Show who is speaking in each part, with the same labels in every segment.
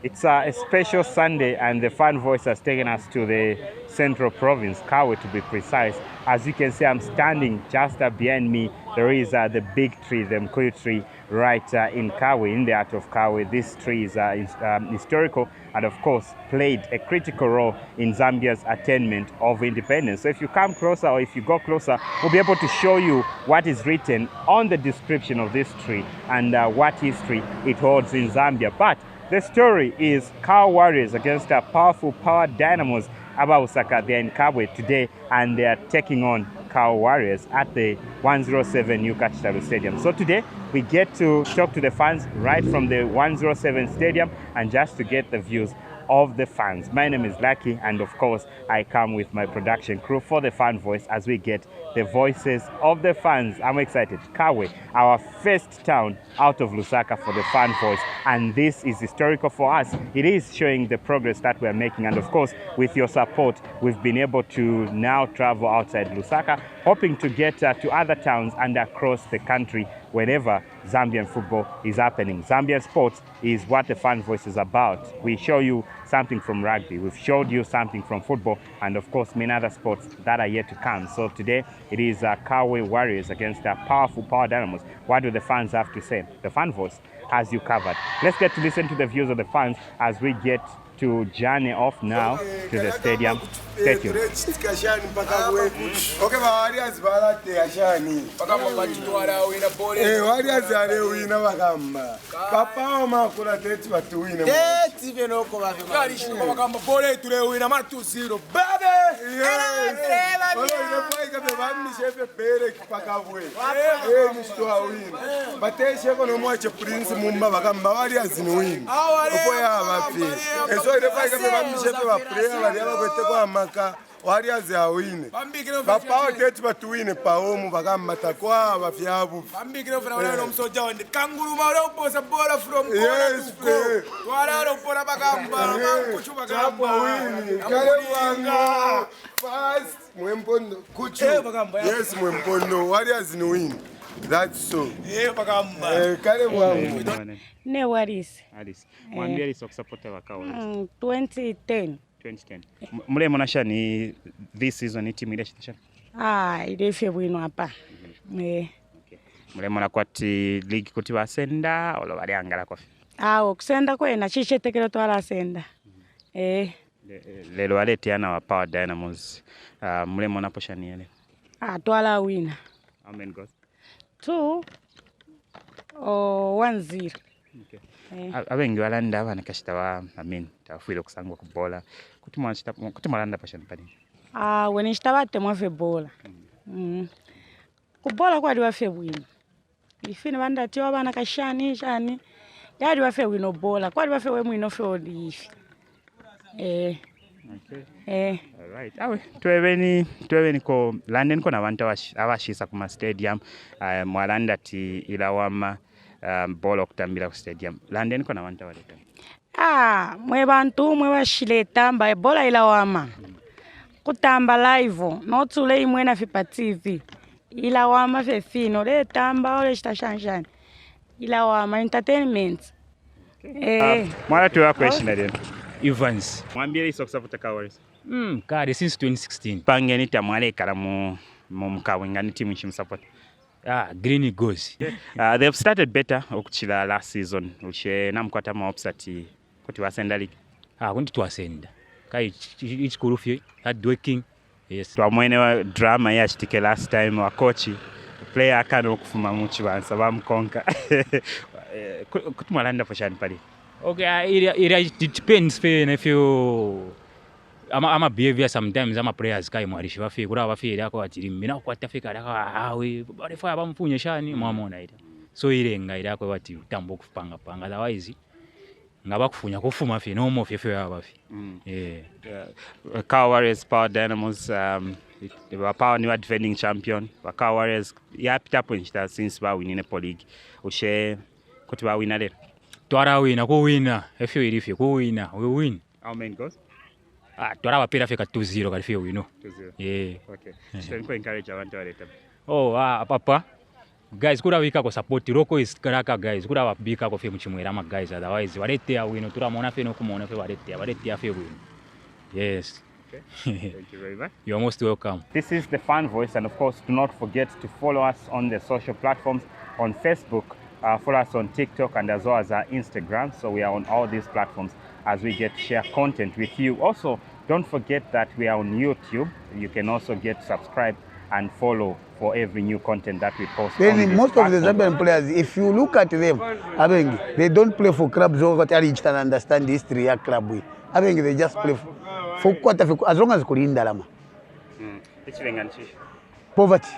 Speaker 1: It's a special Sunday, and the Fan Voice has taken us to the central province, Kabwe to be precise. As you can see, I'm standing just behind me. There is the big tree, the Mkuyu tree, right in Kabwe, in the heart of Kabwe. This tree is historical and, of course, played a critical role in Zambia's attainment of independence. So if you come closer, or if you go closer, we'll be able to show you what is written on the description of this tree and what history it holds in Zambia. But the story is Cow Warriors against a powerful power Dynamos. Usaka, they're in Kabwe today, and they are taking on Cow Warriors at the 107 New Kachitalu Stadium. So today we get to talk to the fans right from the 107 Stadium and just to get the views of the fans. My name is Lucky, and of course I come with my production crew for the Fan Voice as we get the voices of the fans. I'm excited. Kabwe, our first town out of Lusaka for the Fan Voice, and this is historical for us. It is showing the progress that we're making, and of course with your support we've been able to now travel outside Lusaka, hoping to get to other towns and across the country whenever Zambian football is happening. Zambian sports is what the Fan Voice is about. We show you something from rugby, we've showed you something from football, and of course many other sports that are yet to come. So today it is Kabwe Warriors against a powerful Power Dynamos. What do the fans have to say? The Fan Voice has you covered. Let's get to listen to the views of the fans as we get to journey off now to the stadium. Stay tuned.
Speaker 2: Warriors are winning. Papa get but to win pa home bagamata kwa bafiabu. Bambikire for na msoja wende. Kanguru mara uposa bola from corner. Wala upora bagamba, kuchu bagamba win. Kale wanga. Fast mwempondo kuchu. Yes mwempondo Warriors ni win. That's so. Bagamba. Kale wanga.
Speaker 3: Ne Waris.
Speaker 1: Alice. Mwambie Alice kusupporta wakao.
Speaker 3: 2010.
Speaker 1: 2010. Mule monasha ni this season ni timu ile shitisha.
Speaker 3: Ile fye bwino hapa.
Speaker 1: Okay. Mule mona kwati league kuti basenda olo bali angala kofi.
Speaker 3: Okusenda kwena chichetekero twala senda.
Speaker 1: Lelo aletiana wa Power Dynamos. Mule mona posha ni ele.
Speaker 3: Twala wina.
Speaker 1: How many goals?
Speaker 3: 2 or 1-0.
Speaker 1: Okay. Abengi walanda abana kashitawa tafwile kusangwa kubola kuti mwalanda passion pani.
Speaker 3: When ishtabate mwafe bola. Kubola kwa diwafe bwino. Ifine banda tiwa bana kashani shani. Yadi wafe wino bola. Kwa diwafe we mwino fe odifi.
Speaker 1: Okay. All right. Awe tuwebeni ko London ko nabantu abashisa kuma stadium mwalanda ti ilawama bola okutambira ku stadium. London ko nabantu abaleta.
Speaker 3: Mwe bantu mwe bashileta mba bola ilawama. Kutamba live notule imwe na fipa TV. Ilawama fe fino le tamba ole stashanshani. Ilawama entertainment.
Speaker 1: Mwala tuwa question then.
Speaker 4: Evans.
Speaker 1: Mwambie iso kusapota Cow Warriors.
Speaker 4: Kade since 2016.
Speaker 1: Pangeni tamwale kala mu Kabwe ngani timu nchimsupport.
Speaker 4: Green goes.
Speaker 1: They've started better okuchila last season. Uche namkwata ma upsati kuti wasenda league.
Speaker 4: Kundi twasenda. Kai ichikurufi hard working. Yes.
Speaker 1: Twamwene wa drama ya chitike last time wa coach. Player akano kufuma muchi bansa bamkonka. Kuti mwalanda poshani pali.
Speaker 4: Okay, it depends if you ama behavior sometimes ama prayers kai mwarishi bafi kura bafi yako atiri mina kwatafika daka we barifa bamfunye shani mwamona ita so irenga irako bati utambo kufanga panga otherwise ngaba kufunya kufuma fi no mo fefe yabafi.
Speaker 1: Cow Warriors Power Dynamos they were power new defending champion. Cow Warriors yapita point since ba winine po league ushe kuti ba winale.
Speaker 4: Twara wina ko wina efyo irifi ko wina we win.
Speaker 1: How many goals?
Speaker 4: Twara wapira fika 2-0 kalifio wino.
Speaker 1: 2-0. Okay. So encourage abantu waleta.
Speaker 4: Papa guys kura wika ko support roko is karaka guys kura wabika ko fe muchimwera ma guys otherwise warete awino turamona fe no kumona fe warete afe wino. Yes.
Speaker 1: Okay. Thank you very much.
Speaker 4: You're most welcome.
Speaker 1: This is the Fan Voice, and of course, do not forget to follow us on the social platforms on Facebook, follow us on TikTok, and as well as our Instagram. So we are on all these platforms as we get to share content with you. Also, don't forget that we are on YouTube. You can also get subscribed and follow for every new content that we post.
Speaker 5: Then most of the Zambian players, if you look at them, I mean, they don't play for clubs over there and understand the history of club. I mean, they just play for as long as kulinda lama. Poverty.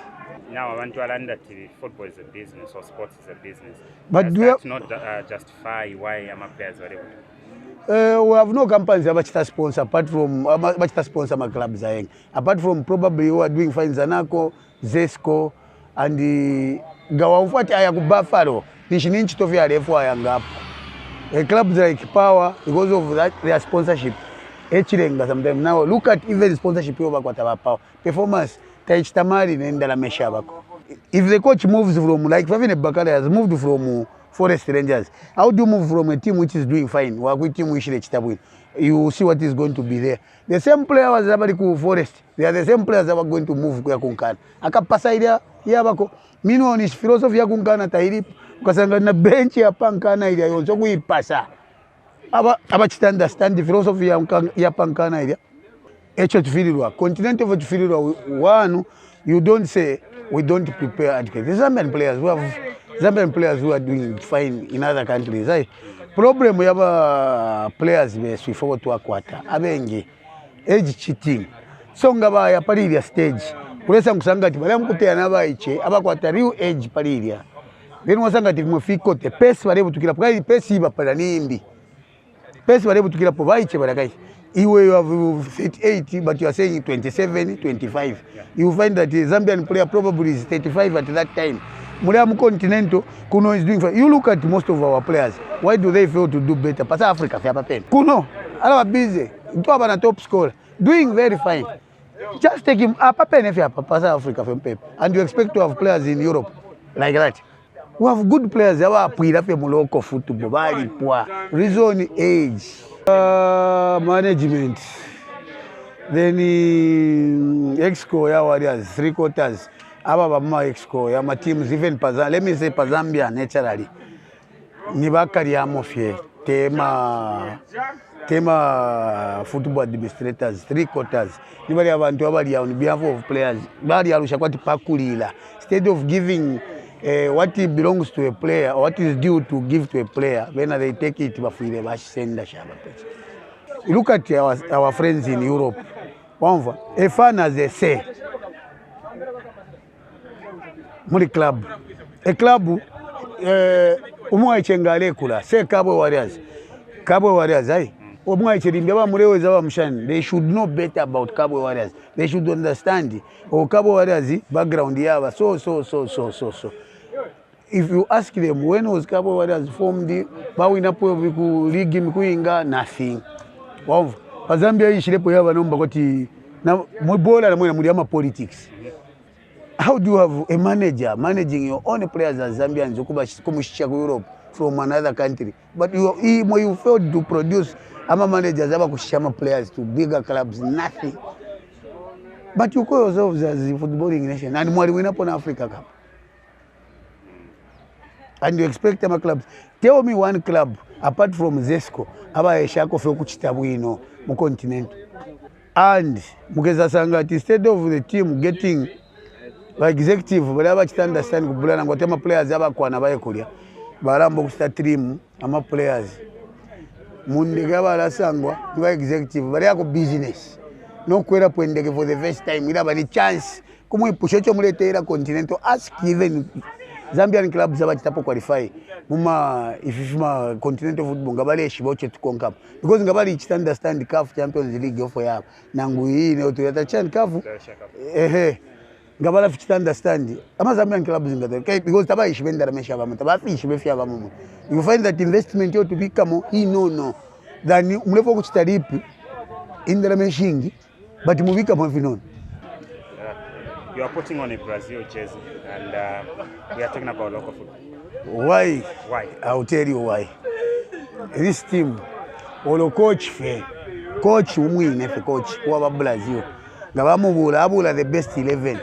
Speaker 1: Now I want to learn that football is a business or sports is a business.
Speaker 5: But
Speaker 1: does that not justify why I'm a player?
Speaker 5: We have no companies that sponsor apart from sponsor my clubs. Apart from probably who are doing fine Zanaco, Zesco, and the Gawafati Ayaku Nishininchi Tovia Refo Ayangap. Clubs like Power, because of that, their sponsorship. Sometimes now look at even sponsorship over Power. Performance, Taich Tamari, and Dala Meshabako. If the coach moves from, like Favine Bakari has moved from Forest Rangers, how do you move from a team which is doing fine? You see what is going to be there. The same player was Zabariku Forest. They are the same players that were going to move Kunkan. Akapasa idea, Yabako. Mino on his philosophy Kunkana Tairi, because na bench ya Pankana idea, so we pasa. Abachita understand the philosophy ya Pankana idea. Echo Tufilirwa, continental Tufilirwa, one, you don't say, we don't prepare educate. The Zambian players, we have Zambian players who are doing fine in other countries. Problem we have players we forward to Akwata. Abenge age cheating. So ngaba ya palidia stage. Kulesa kusangati bale mkutea naba iche abakwata real age palidia. Then wasangati mufiko te pesi bale butukira pokali pesi iba pala nimbi. Pesi bale butukira po baiche balakai. You have 38, but you are saying 27, 25. You find that the Zambian player probably is 35 at that time. Muriamu Continental, Kuno is doing fine. You look at most of our players. Why do they fail to do better? Pasa Africa, Kuno, I busy. A top scorer, doing very fine. Just take him up Pasa Africa from Pep. And you expect to have players in Europe like that. We have good players. They are local football. Reason age. Management. Then Exco, ya Warriors, 3 quarters. Ababa Exco, ya my teams, even let me say Zambia naturally. Nibakari Amofie, tema football administrators, 3 quarters. Nibali abantu abali on behalf of players. Bali alusha kwati pakulila. Instead of giving what belongs to a player, or what is due to give to a player, when they take it, you look at our friends in Europe. A fan has a say. Muri club. A club, say Kabwe Warriors. Kabwe Warriors, they should know better about Kabwe Warriors. They should understand Kabwe Warriors background. So. If you ask them when was Kabwe Warriors formed, nothing. Wow. Zambia ishilepo yaba nomba koti na mbola na mwena politics. How do you have a manager managing your own players as Zambians kumushisha ku Europe from another country? But you failed to produce ama managers aba kushama players to bigger clubs, nothing. But you call yourselves as a footballing nation and mwali win upon Africa Cup. And you expect my clubs. Tell me one club apart from Zesco aba eshako fe kuchita bwino mu continent. And mugeza sangati instead of the team getting like executive balaba chita understand kubulana ngotema players aba kwa nabaye kulia barambo kusta team ama players mundiga balasangwa niba executive bali yako business no kwera pwendeke for the first time ila bali chance kumwipushocho muletera continental ask even Zambian clubs abachitapo qualify muma ififima continental football ngabale shiboche tukonka because ngabali chita understand CAF Champions League offer yabo nangu hii ne utuyata chan CAF ngabala chita understand ama Zambian clubs ngata because tabai shibenda ramesha bama tabafi shibefya bama you find that investment yo to become no than mlefo kuchitaripi indra meshingi but muvika mavinono.
Speaker 1: You are putting on a Brazil jersey, and we are talking about local football.
Speaker 5: Why?
Speaker 1: Why?
Speaker 5: I'll tell you why. This team, all coach umwine for coach wa Brazil. Ngabamubula abula the best 11.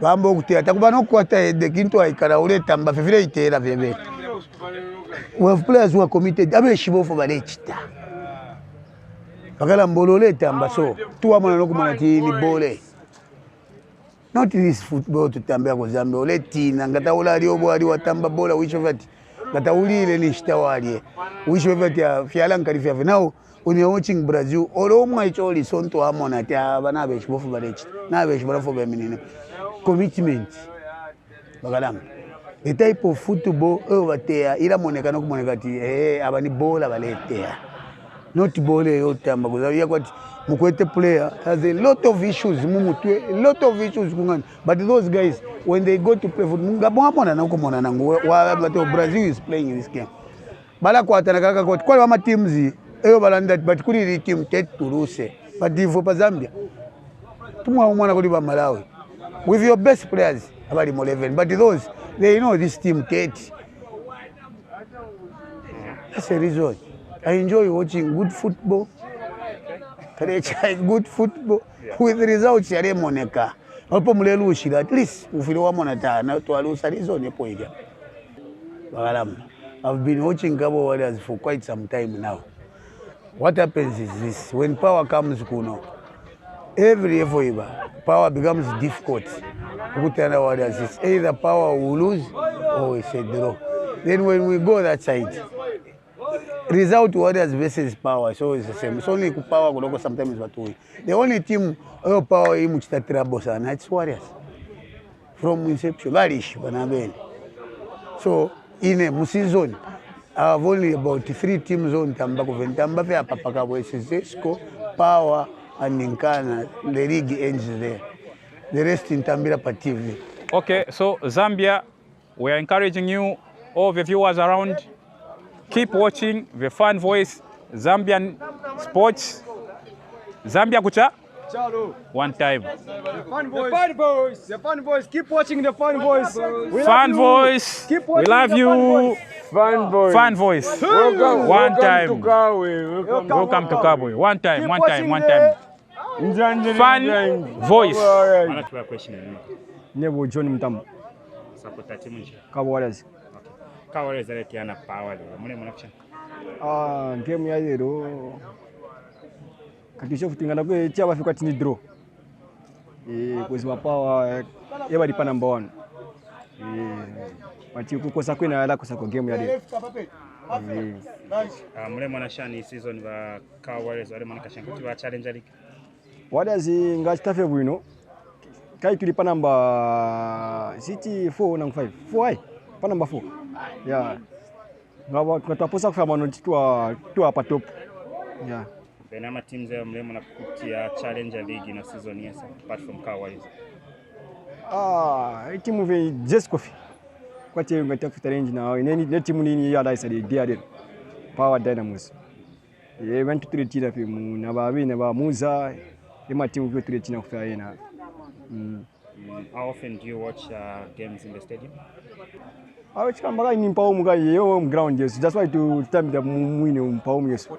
Speaker 5: Bambo kutia takuba no kwata the kinto aikara uleta mba fefire itera veve. We have players who are committed. Abe shibo for balechita. Bakala mbolole tamba so tuwa mwana nokumana ti ni bole. Not this football to tambia ko Zambia ole tina ngata ulali obo ali watamba bola which of it ngata ulile ni shitawali which of it ya fiala nkarifi ya now when you're watching Brazil olo mwa icholi sonto amona ta bana be shibo for balechita na be shibo for be minine commitment bagalam the type of football over there ila monekano kumoneka ti abani bola baletea not ball yotamba kuzalia kwati mukwete player has a lot of issues mumutwe a lot of issues kungani but those guys when they go to play football ngabona nakumona nangu wa Brazil is playing in this game bala kwatana kaka kwa ama teams eyo balanda but kuli team tet to lose but if for Zambia tumwa umwana kuli ba Malawi with your best players abali mo 11 but those they know this team tet. That's a reason I enjoy watching good football. Good football with results ya moneka. Hapo mlelushira at least ufile wa monata na to alusa reason epo iga. Bagalam. I've been watching Kabwe Warriors for quite some time now. What happens is this: when power comes kuno, every ever power becomes difficult. Ukutana Warriors is either power will lose or it's a draw. Then when we go that side, result Warriors versus power, so it's the same. It's only power kuloko sometimes but we. The only team power imuchitatira bosana it's Warriors. From inception, varish banabeni. So in a season, I have only about 3 teams on Tambako Ventamba, Papaka, Zesco, Power, and Ninkana. The league ends there. The rest in Tambira TV.
Speaker 4: Okay, so Zambia, we are encouraging you, all the viewers around, keep watching the Fan Voice Zambian Sports. Zambia kucha? One time.
Speaker 6: The Fan Voice. Keep watching the Fan Voice.
Speaker 4: Fan Voice. We love you.
Speaker 6: Fan Voice.
Speaker 4: Fan Voice.
Speaker 6: Welcome.
Speaker 4: One time.
Speaker 6: To Kabwe.
Speaker 4: Welcome to Kabwe. One time. Fan Voice.
Speaker 1: Anatoa question.
Speaker 6: Nebo John Mtambo.
Speaker 1: Support team nje.
Speaker 6: Kabwe Warriors.
Speaker 1: Kabwe Warriors aletiana power leo. Mune kucha.
Speaker 6: Game ya lero. Kakisho kutingana kwe chaba fika tini draw. Kwezi mapawa yeba lipa number 1. Mati kukosa kwena ala kosa kwa game ya leo.
Speaker 1: Mule mwana shani season va Kabwe Warriors wale mwana kashanguti wa Challenger League.
Speaker 6: Warriors ngachitafe bwino. Kai tulipa number City 4 na 5. 4 ai. Pa number 4. Yeah. Ngawa tutaposa kwa manoti tu hapa top. Yeah.
Speaker 1: Benama teams ya mlemo na kutia Challenger League na season yes apart from Kabwe.
Speaker 6: Timu ve just coffee. Kwa timu ngatafuta range na nini timu nini ya daisa de Power Dynamos. Went to treat ila fi na babi na ba muza ema timu ve treat na kufa yena.
Speaker 1: How often do you watch games in the stadium?
Speaker 6: I watch kambaga ni mpaomu ga yo ground yes. That's why to time the mwine mpaomu yes.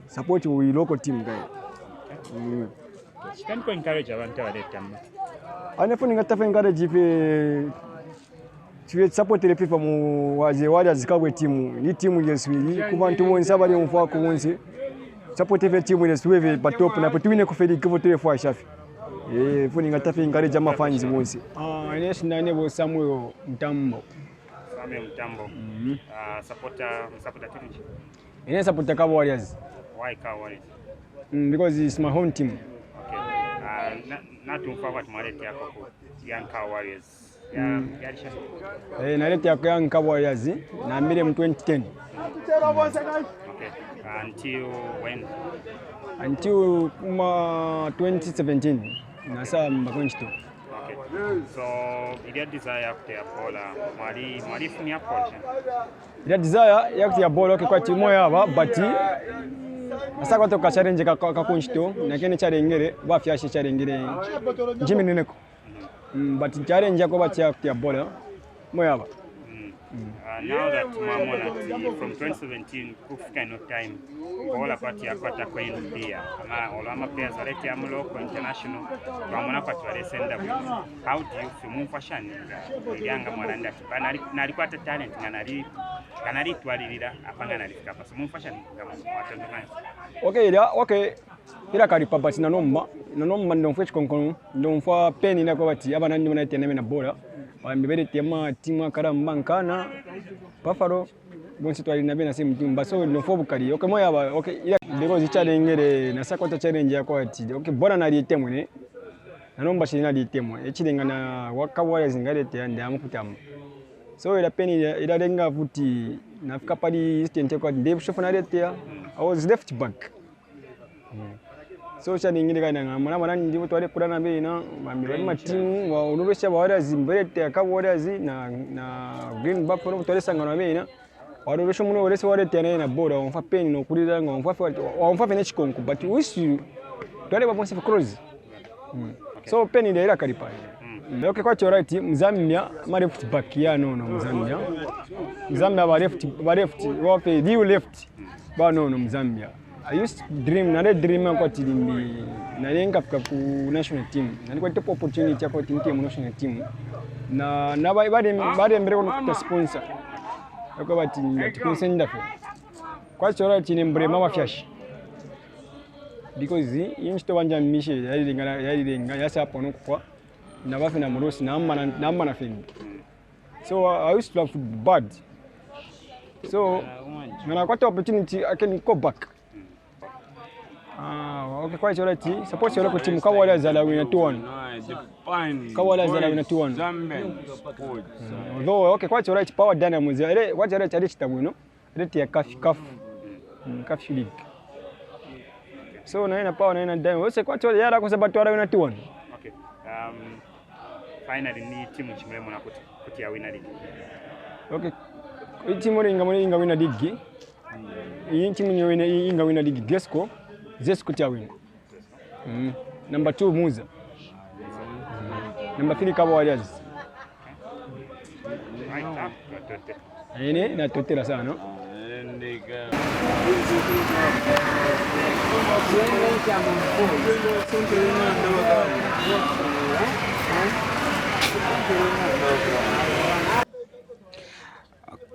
Speaker 6: Support we local team guy.
Speaker 1: Can you encourage abantu abaletamu?
Speaker 6: Anefuni ngatafe encourage if support the people mu waje Warriors Kabwe team. Ni team yes we kubantu bonse abali mfa ko bonse. Support the team yes we be top na petwine ko fedi ko tele fwa shafi. Funi ngatafe encourage ama fans bonse.
Speaker 7: Ines ndane bo Samuel Mtambo.
Speaker 1: Mtambo. Supporter team.
Speaker 7: Ine supporter Kabwe Warriors.
Speaker 1: Why Kabwe Warriors?
Speaker 7: Because it's my home team.
Speaker 1: Okay. Not to forward market yako Young Kabwe Warriors.
Speaker 7: Naleta yako Young Kabwe Warriors na mbele mu 2010.
Speaker 1: Okay. Until when?
Speaker 7: Until 2017. Nasa mbakonchito.
Speaker 1: So, ile desire ya kutia bola, mali funi ya coach.
Speaker 7: Ile desire ya kutia bola kwa timu yaba but asa kwa to ka challenge ka kunchito na kene challenge ba fiashi challenge njimi neneko.
Speaker 6: but challenge yako bati ya bola moyaba.
Speaker 1: Now that Mamona from 2017 kufika ino time bola pati yakwata kwa India ama olama players aleti amuloko international Mamona pati walesenda bwino. How do you feel mumfashani yanga mwaranda kipana nalikuwa talent kanali twalilira apanga nalifika paso mumfashani ngamo watendo nayo.
Speaker 6: Okay ila kalipa but nanomba ndomfwe chikonkonu ndomfwa peni nako bati aba nandi mwana tena na bola bambere tema timu karamba nkana Buffalo bonsi twali na bena same team baso no fobu kali okay moya ba okay ila because challenge na sakota challenge yako ati okay bora na litemwe ne nanomba shina litemwe echilenga na wakawale zingalete ande amukutama so ila peni ila lenga vuti nafika pali stente kwa ndebe shofuna lete I was left back so chani ngine kana mwana ndimo twale kulana be na bambira matimu wa unobesha bawara zimberete akabora zi na green back no twale sangana be na warobesha muno wese wale tena na boda onfa peni no kulira ngo onfa fene chikonku but wish twale babonse cross so peni ile ila kalipa okay kwa right Mzambia ma left back ya no Mzambia ba left wa pe view left ba no Mzambia I used to dream, na dream kwa tilimbi na lenga fika ku national team. Na nilikuwa top opportunity kwa team national team. Na baade mbere ko sponsor. Kwa bati ndatikusenda fe. Kwa chora chini mbere mama fyashi. Because insto wanja mishe yali yasa hapo no kwa na bafe na murosi na amma na fingi. So I used to love football bad. So when I got the opportunity I can go back. Okay, quite alright. Suppose you're team Kawala Zala win 2-1. Kawala Zala win 2-1. Although, okay, quite alright. Power Dynamos. What's the right reach that we know? Reach a CAF league. So na power na Dynamos. Quite alright. Yara kwa sababu win 2-1.
Speaker 1: Okay. Finally ni timu chimlemo na kutia win league. Okay.
Speaker 6: Timu inga win league. Hii timu inga win league Zesco Chawin. Number 2 Muza. Number 3 Kabwe Warriors. Ine na totera sana no.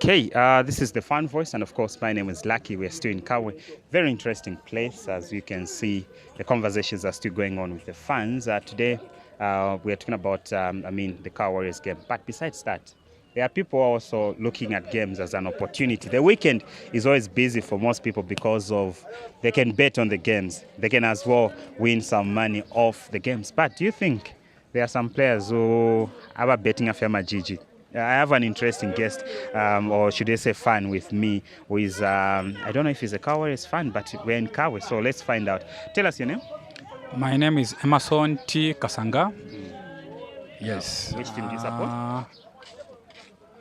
Speaker 1: Okay, this is the Fan Voice, and of course my name is Lucky. We're still in Kabwe. Very interesting place. As you can see, the conversations are still going on with the fans. Today we are talking about the Kabwe Warriors game. But besides that, there are people also looking at games as an opportunity. The weekend is always busy for most people because of they can bet on the games. They can as well win some money off the games. But do you think there are some players who are betting a Fema Gigi? I have an interesting guest, or should I say fan with me, who is, I don't know if he's a Kabwe fan, but we're in Kabwe, so let's find out. Tell us your name.
Speaker 8: My name is Emerson T. Kasanga. Yes.
Speaker 1: Which team do you support?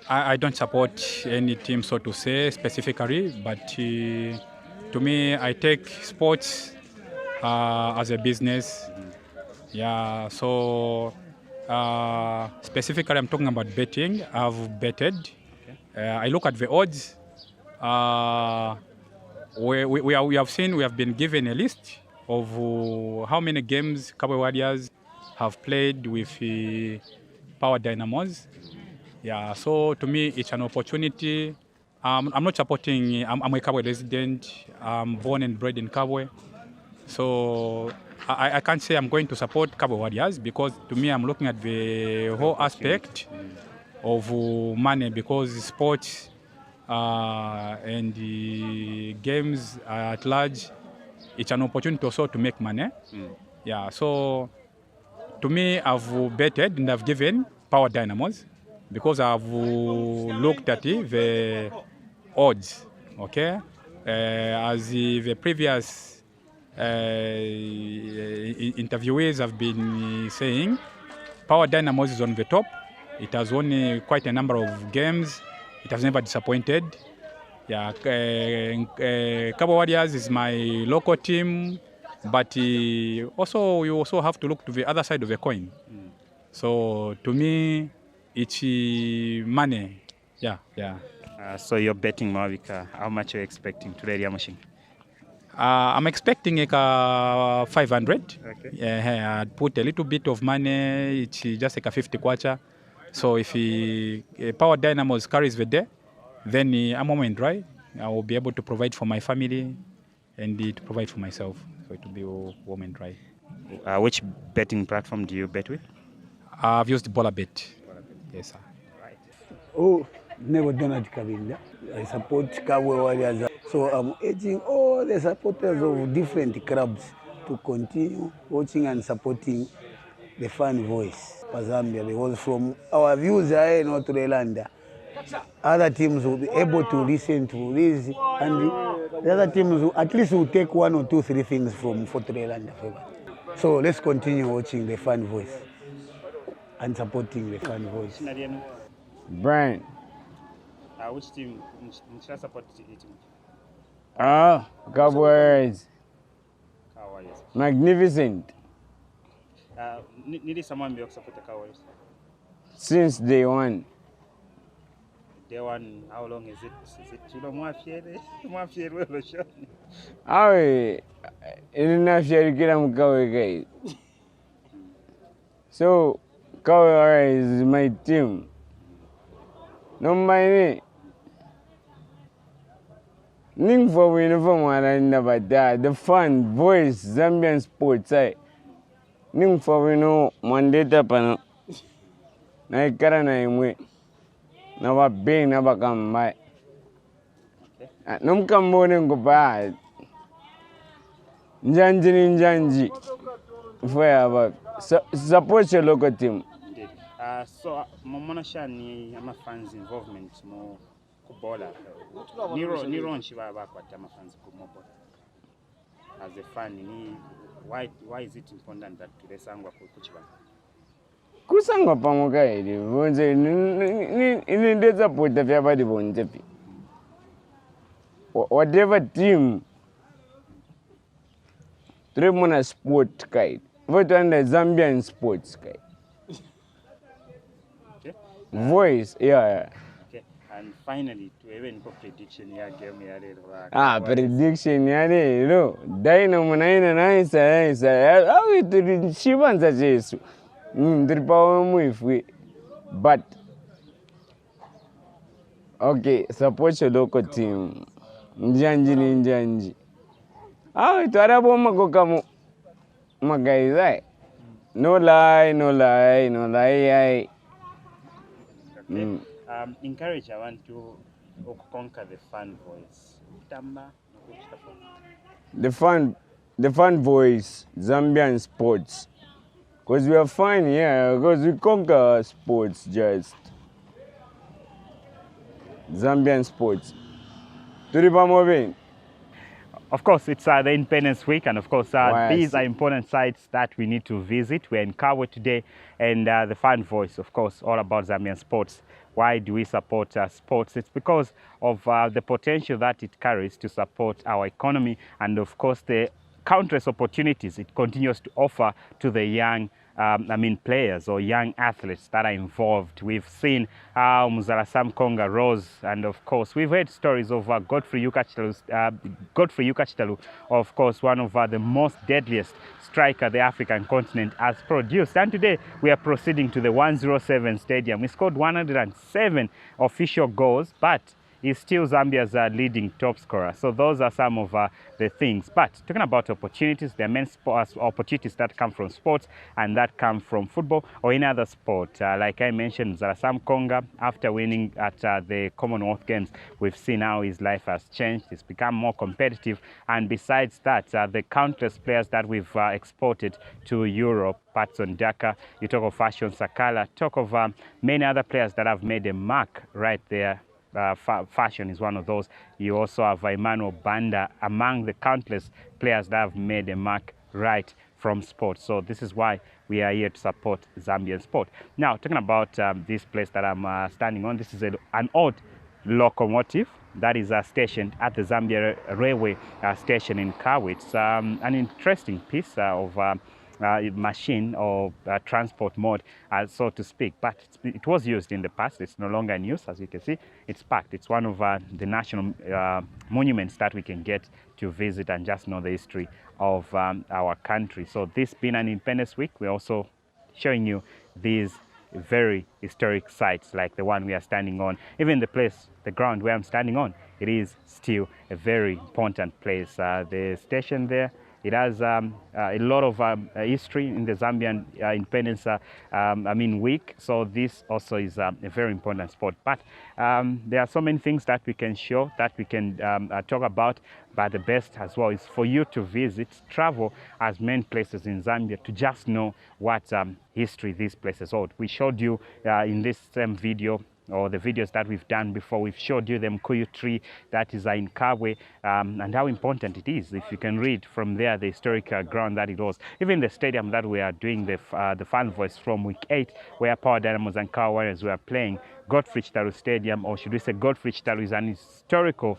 Speaker 8: I don't support any team, so to say, specifically, but to me, I take sports as a business. Yeah, so specifically, I'm talking about betting. I've betted. Okay. I look at the odds. We have seen, we have been given a list of how many games Kabwe Warriors have played with Power Dynamos. Yeah, so to me, it's an opportunity. I'm not supporting, I'm a Kabwe resident. I'm born and bred in Kabwe. So I can't say I'm going to support Kabwe Warriors because to me, I'm looking at the whole aspect of money because sports and the games at large, it's an opportunity also to make money. Yeah, so to me, I've betted and I've given Power Dynamos because I've looked at the odds, okay? As the previous interviewees have been saying, Power Dynamos is on the top. It has won quite a number of games. It has never disappointed. Yeah, Kabwe Warriors is my local team, but also you also have to look to the other side of the coin. So to me, it's money. Yeah, yeah.
Speaker 1: So you're betting Mavika. How much are you expecting today, Yamashin?
Speaker 8: I'm expecting like 500.
Speaker 1: Okay.
Speaker 8: Yeah, I'd put a little bit of money. It's just like a 50 kwacha. So if Power Dynamos carries the day, then I'm moment dry. I will be able to provide for my family and to provide for myself. So it will be warm and dry.
Speaker 1: Which betting platform do you bet with?
Speaker 8: I've used Bola Bet. Yes, sir.
Speaker 5: Oh, never Donald Kabinda. I support Kabwe Warriors. So I'm urging all the supporters of different clubs to continue watching and supporting the fan voice for Zambia, because from our views here in North Relanda, other teams will be able to listen to this, and the other teams will, at least will take 1 or 2, 3 things from Fort Relanda. So let's continue watching the fan voice and supporting the fan voice.
Speaker 7: Brian.
Speaker 1: Which team should I support?
Speaker 7: Kabwe.
Speaker 1: Warriors.
Speaker 7: Magnificent.
Speaker 1: Need someone to support the Warriors?
Speaker 7: Since day one.
Speaker 1: Day one, how long is it? Is it too long? More fiere.
Speaker 7: Awe, inafia kila mkawe guys. So, Kabwe is my team. No mind. Link for uniform and never die. The fan voice Zambian sports. Link for mandate pano. Na ikara na imwe. Na wabe na bakamai. Numkambone ngubad. Njanji. For support your local team.
Speaker 1: So, Momona Shani, I'm a fans involvement more kubola. Niro nshiba bakwata fans kumobola. As a fan, why is it important that today sangwa kuchiba?
Speaker 7: Kusangwa pamoka ili bonze ni ndeza pota vya badi bonze pi. Whatever team Tremona sport kite. Vote under Zambian sports kite.
Speaker 1: Okay.
Speaker 7: Voice, yeah.
Speaker 1: Okay. And finally, to even go prediction ya game ya
Speaker 7: prediction ya no. Dynamo 9 how it shibanza Jesu. Ndripawo muifu. But okay, support your local team. Njanji. Tarabo magokamu magaizai. No lie.
Speaker 1: Okay. Encourage I want to conquer the fan voice.
Speaker 7: The fan voice, Zambian sports. Because we are fine here, because we conquer sports just. Zambian sports.
Speaker 1: Of course, it's the Independence Week, and of course, these are important sites that we need to visit. We're in Kabwe today, and the Fan Voice, of course, all about Zambian sports. Why do we support sports? It's because of the potential that it carries to support our economy, and of course, the countless opportunities it continues to offer to the young players or young athletes that are involved. We've seen how Muzala Konga rose, and of course, we've heard stories of Godfrey Yukachitalu, of course, one of the most deadliest striker the African continent has produced. And today, we are proceeding to the 107 stadium. We scored 107 official goals, but is still Zambia's leading top scorer. So those are some of the things. But talking about opportunities, there are many opportunities that come from sports and that come from football or any other sport. Like I mentioned, Zarasam Konga, after winning at the Commonwealth Games, we've seen how his life has changed. It's become more competitive. And besides that, the countless players that we've exported to Europe, Patson Daka, you talk of Fashion Sakala, talk of many other players that have made a mark right there. Fashion is one of those. You also have Emmanuel Banda among the countless players that have made a mark right from sports. So this is why we are here to support Zambian sport. Now, talking about this place that I'm standing on, this is an old locomotive that is stationed at the Zambia Railway station in Kabwe. It's an interesting piece of machine or transport mode, so to speak. But it was used in the past. It's no longer in use. As you can see, it's packed. It's one of the national monuments that we can get to visit and just know the history of our country. So this being an Independence Week, we're also showing you these very historic sites like the one we are standing on. Even the ground where I'm standing on, it is still a very important place. The station there, it has a lot of history in the Zambian independence week. So this also is a very important spot. But there are so many things that we can show, that we can talk about. But the best as well is for you to visit, travel as many places in Zambia to just know what history these places hold. We showed you in this same video, or the videos that we've done before, we've showed you the Mkuyu tree that is in Kabwe, and how important it is. If you can read from there the historic ground that it was. Even the stadium that we are doing the FANVOICE from week 8, where Power Dynamos and Kawa Warriors were playing, Godfrey Chitalu Stadium, or should we say Godfrey Chitalu, is an historical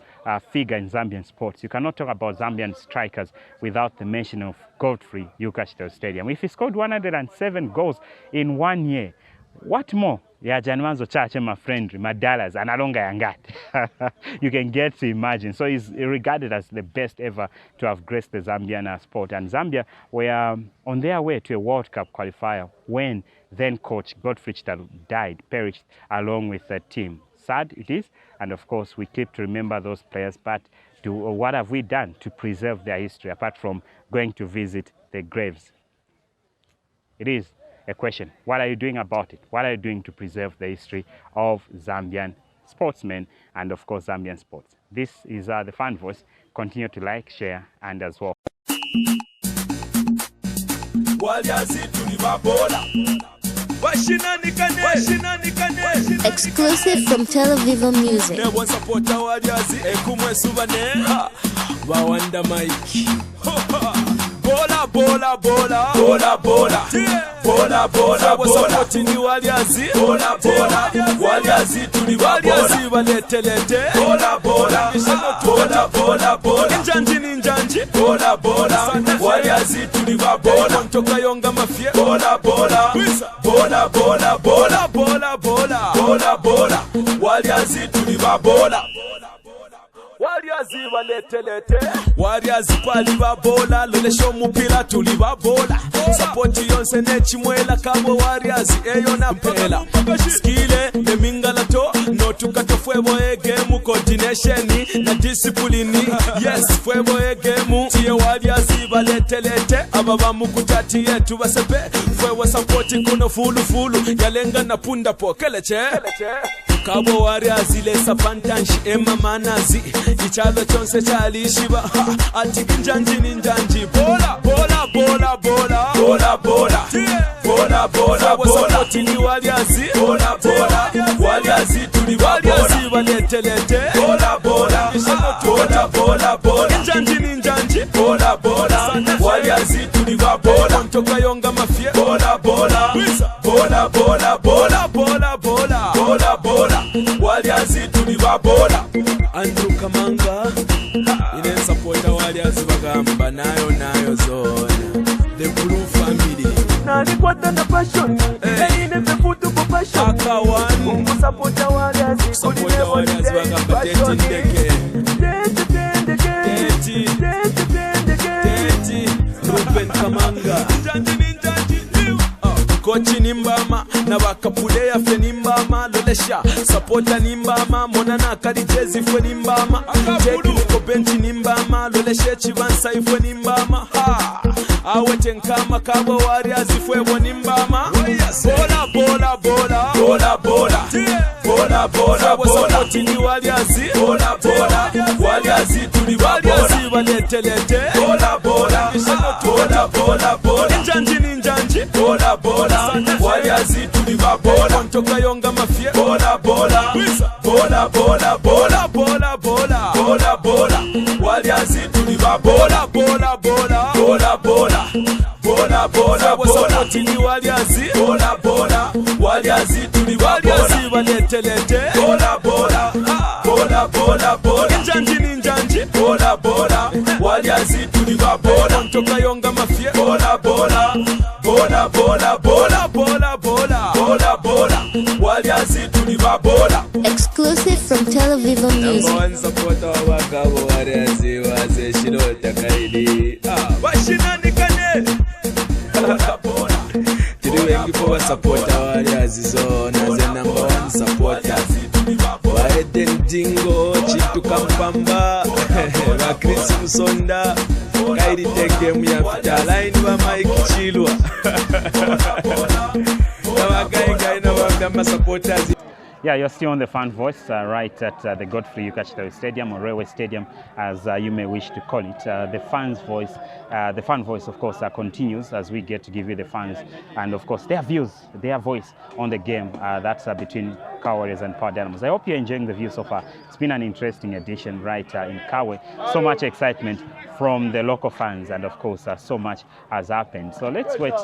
Speaker 1: figure in Zambian sports. You cannot talk about Zambian strikers without the mention of Godfrey Chitalu Stadium. If he scored 107 goals in 1 year, what more? Yeah, Janwanzo Chache, my friend, Madalas, and Alonga Yangat. You can get to imagine. So he's regarded as the best ever to have graced the Zambian sport. And Zambia were on their way to a World Cup qualifier when then coach Godfrey Chitalu perished along with the team. Sad it is, and of course we keep to remember those players, but what have we done to preserve their history apart from going to visit the graves? It is a question. What are you doing about it? What are you doing to preserve the history of Zambian sportsmen and of course Zambian sports? This is the FANVOICE. Continue to like, share, and as well.
Speaker 9: Exclusive from Tel Aviv Music.
Speaker 10: Bola bola bola bola bola bola bola bola tini waliazi bola bola waliazi tuni waliazi waletelete bola bola bola bola bola injanji ninjanji bola bola waliazi tuni bola mtoka yonga mafia bola bola bola bola bola bola bola bola bola waliazi tuni bola Warriors waletelete Warriors pali babola lolesho mupira tuli babola support yonse nechimwela Kabwe Warriors eyo na pela skile ne mingalato no tukatofwebo game coordination na discipline yes fwebo game tie Warriors waletelete ababa mukutati yetu basepe fwebo support kuno fulu yalenga na punda pokeleche Kabwe Warriors ile sapantanshi ema manazi ichalo chonse chalishiba ati kinjanji ninjanji bola bola bola bola bola bola bola bola bola tini waliazi bola bola waliazi tuli waliazi waletelete bola bola bola bola bola injanji ninjanji bola bola waliazi tuli bola mtoka yonga mafia bola bola bola bola bola bola bola bola bola waliazi tuli bola Andrew Kamanga ine supporta waliazi bagamba nayo zona the blue family nani kwata na passion ine the football passion akawan supporta waliazi bagamba tete Ruben Kamanga Kochi nimbama na bakapule ya fe nimbama lolesha supporta nimbama mona na kali jezi fwe nimbama jeki ko benchi nimbama lolesha chibansa ifwe nimbama awete nkama Kabwe Warriors fwe nimbama bola bola bola bola bola bola bola bola tini Warriors bola bola Warriors tuli Warriors waletelete bola bola bola bola bola injanji ninjanji bola bola Warriors tuli bola mtoka yonga mafia bola bola bola bola bola bola bola bola bola Warriors tuli bola bola bola bola bola bola bola bola tini Warriors bola bola Warriors tuli Warriors balethelete bola bola bola bola bola injanji ninjanji bola bola Warriors tuli ba bola mtoka yonga mafia bola bola bola bola bola bola bola bola bola Warriors tuli ba bola.
Speaker 9: Exclusive from Tel Aviv Music.
Speaker 10: Number one supporter wa Kabwe Warriors was a shiro takaidi washinani kane bola bola tiri wengi po supporter Warriors so naze number one supporter waeden dingo chitu kampamba wa Chris Musonda kaidi teke mu ya fita line wa Mike Chilwa na gainga ina wa supporters.
Speaker 1: Yeah, you're still on the Fan Voice, right at the Godfrey Ukachitari Stadium, or Railway Stadium, as you may wish to call it. The Fan Voice, of course, continues as we get to give you the fans and, of course, their views, their voice on the game. That's between Kabwe Warriors and Power Dynamos. I hope you're enjoying the view so far. It's been an interesting edition right in Kabwe. So much excitement from the local fans, and, of course, so much has happened. So let's wait,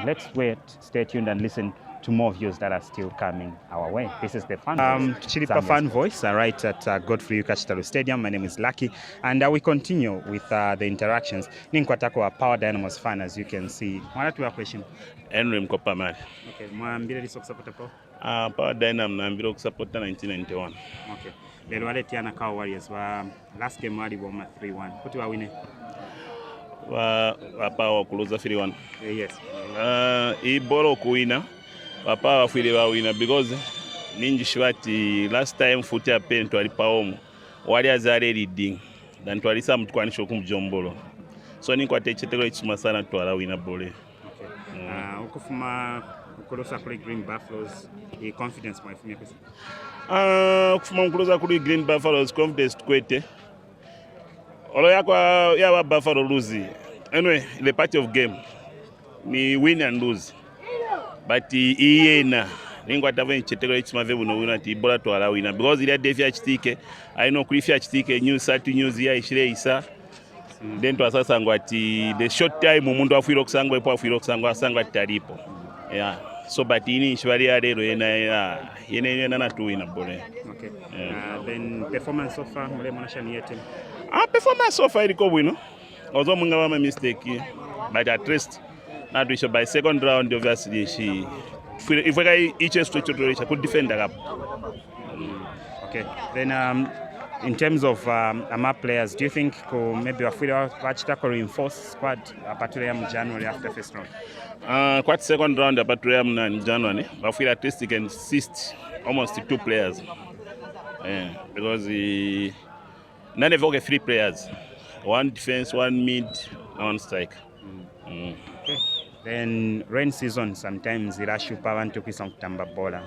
Speaker 1: let's wait, stay tuned and listen to more views that are still coming our way. This is the Fan Voice. Chilipa Fan Voice, right at Godfrey Ukachitari Stadium. My name is Lucky, and we continue with the interactions. Ninkwatako a Power Dynamos fan, as you can see. What your question?
Speaker 11: Henry Mkopamari.
Speaker 1: Okay, mwambile liso kusapota po?
Speaker 11: Power Dynamos naambira kusapota 1991.
Speaker 1: Okay. Lelo wale tiana Kabwe Warriors wa last game wali boma 3-1. Kuti wa wine?
Speaker 11: Wa Power kuloza 3-1.
Speaker 1: Yes.
Speaker 11: Ibolo kuwina. Papa wafile wawina because ninji shwati last time futi ya pen twali paomu Warriors are leading dan twali sa mtukwanisha kumjombolo so ni kwa techeteko ichuma sana twala wina bole.
Speaker 1: Okay. Ukufuma ukolosa kuri Green Buffaloes i confidence mwafumia pesa.
Speaker 11: Ukufuma ukolosa kuri Green Buffaloes confidence kwete olo yakwa yawa Buffalo lose anyway the part of game ni win and lose. But iyena ningwa tava ncheteko chimave buno wina ti bola to ala wina because ile defia chitike I know kulifia chitike news satu news ya ishire isa then to asasa ngwati the short time umuntu afwira okusangwa epo afwira okusangwa asangwa talipo yeah so but ini shwari ya lero yena na tu wina bole.
Speaker 1: Okay. Then performance so far mule mwanashani yete
Speaker 11: performance so far iliko bwino ozo munga wa mistake but at least not reach by second round, obviously, if I each structure could defend the gap.
Speaker 1: Okay. Then, in terms of our players, do you think maybe Wachita could reinforce squad particularly January after first round?
Speaker 11: Quite second round, particularly in January, but feel at least they can assist almost 2 players. Because none of them 3 players, 1 defense, 1 mid, 1 strike.
Speaker 1: Okay. Then rain season sometimes irashupa abantu kwisa kutamba bola.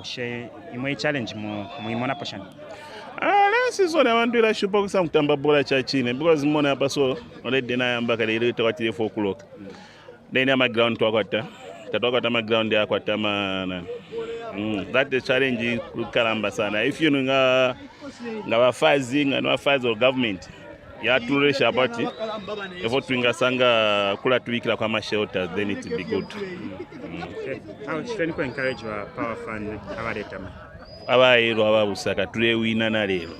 Speaker 1: Ushe imwe challenge mu imona passion.
Speaker 11: Rain season abantu irashupa kwisa kutamba bola cha chini because mona hapa so already na yamba kale ile twatire 4 o'clock. Then ama ground twakwata. Tatwakata ma ground ya kwata ma that the challenge kukalamba sana. If you nga wafazi nga wafazi of government ya turesha about it. If twinga sanga kula tuwikira kwa ma shelters then it will be good.
Speaker 1: Okay. How should you encourage our Power fan abaletama?
Speaker 11: Abaero ababusaka tule wina na lero.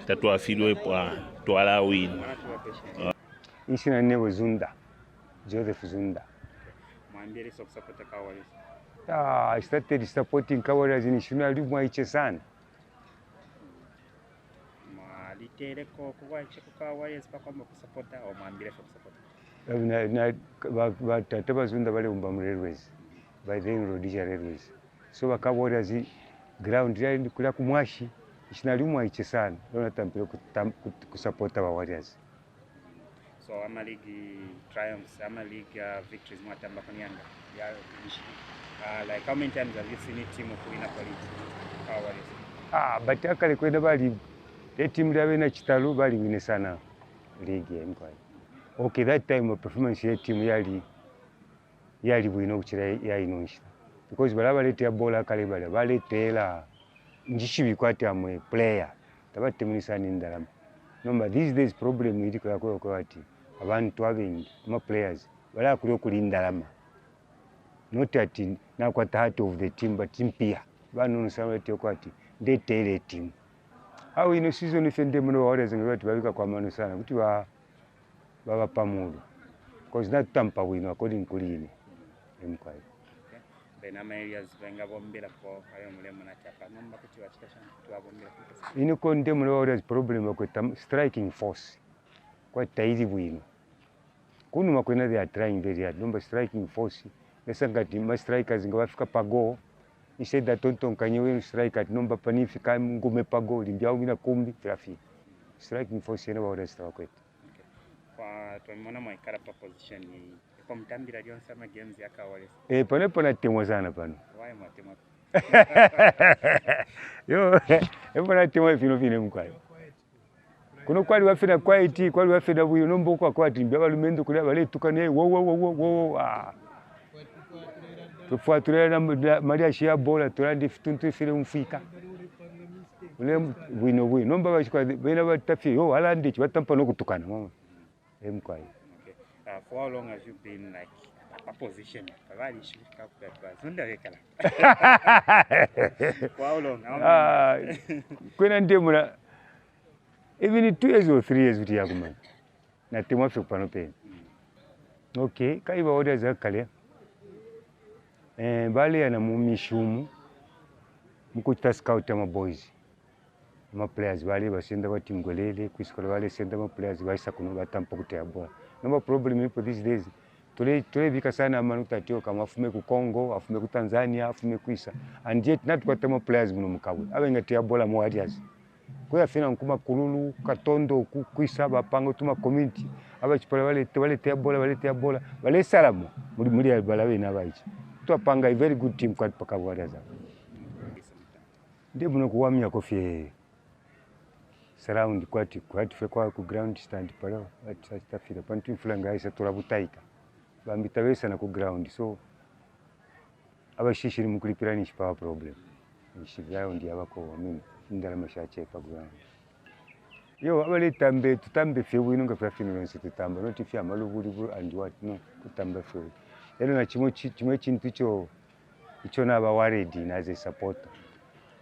Speaker 11: Tatwafirwe kwa twala win.
Speaker 12: Ishina nebo Zunda. Joseph Zunda.
Speaker 1: Mwambie sio support Kabwe Warriors.
Speaker 12: I started supporting Kabwe Warriors in Shuna Lumwa Ichesana.
Speaker 1: Mwalitereko kuwa Kabwe Warriors pakoma kusupporta au mwambie sio support.
Speaker 12: Batata Bazunda bale umba mu Railways. By the Rhodesia Railways. So Kabwe Warriors ground ya kula kumwashi Shuna Lumwa Ichesana. Lona tampiro kusupporta wa Warriors.
Speaker 1: So ama league triumphs, ama league victories mwatamba kwa Yanga. Like how many times have you seen a team win a Kabwe Warriors?
Speaker 12: But akale kwenda bali team yawe na chitalu bali wine sana league yankwai. Okay, that time performance ya team yali bwino kuchira ya inonshita. Because balaba lete ya bola kale bale tela njishi bikwati amwe player. Tabate munisani ndalama. Number these days problem iri kwa ati abantu abengi ma players bala kuli okulindalama not at na kwa heart of the team but impia bano nsawete kwati ndetele team au ino season ifende muno Warriors ngati babika kwa mano sana kuti baba pamulo because that tampa wino according to line emkwai
Speaker 1: benama areas benga bombela ko ayo mulemo na chapa nomba kuti wachikashana kuti wabombela
Speaker 12: ino konde muno Warriors problem ko striking force kwa taizi wino kuno makwena they are trying very hard nomba striking force nesangati ma strikers ngawafika pago instead that tonton kanyewe striker nomba panifika ngume pago limbia wina kumbi trafi striking force ene Warriors tawakwete
Speaker 1: kwa tumeona mwaikara pa position ni kwa mtambira lionsa ma games yakawale
Speaker 12: panepo na temwa sana pano
Speaker 1: wae mwatemwa
Speaker 12: yo na temwa fino mkwayo kuno kwali wafina quiet kwali wafina buyo nombo kwa kwati mbya balumendo kule bale tukane wo tufuatulia na Maria shia bola turandi fituntu file mfika ule buino nomba bashikwa bena batafi yo alandi batampa no kutukana mama mkwayo.
Speaker 1: For how long have you been like a position? For how long?
Speaker 12: Kwena ndemura even 2 years or 3 years with Yaguman. Na temwa fi panope. Okay, kaiba order za kale. Bali ana mumishumu. Mukuta scout ama boys. Ma players bali basenda bati ngolele kwisikola bali senda ma players baisa kuno batampa kutea bola. Number problem ipo these days. Tole bika sana manuta tio kama afume ku Congo, afume ku Tanzania, afume kuisa. And yet not kwa temo players muno mukabwe. Abenga tia bola mo Warriors. Kwa fina nkuma kululu katondo kuisa bapango tuma community. Aba chipola wale tia bola. Wale salamu. Muri balawe na baichi. Twapanga a very good team kwa paka Warriors. Ndiye muno kuwamya kofie surround kwati kwa ku ground stand pala atafira pantu inflanga isa turabutaika bambita wesa na ku ground so abashishiri mukulipira ni chipa problem ni ground yabako mimi ndala mashache pa ground yo abale tutambe fewu inonga fa finance tutamba not ifya malubuli and what no tutamba fewu eno na chimwe chintu icho na ba worried na as a supporter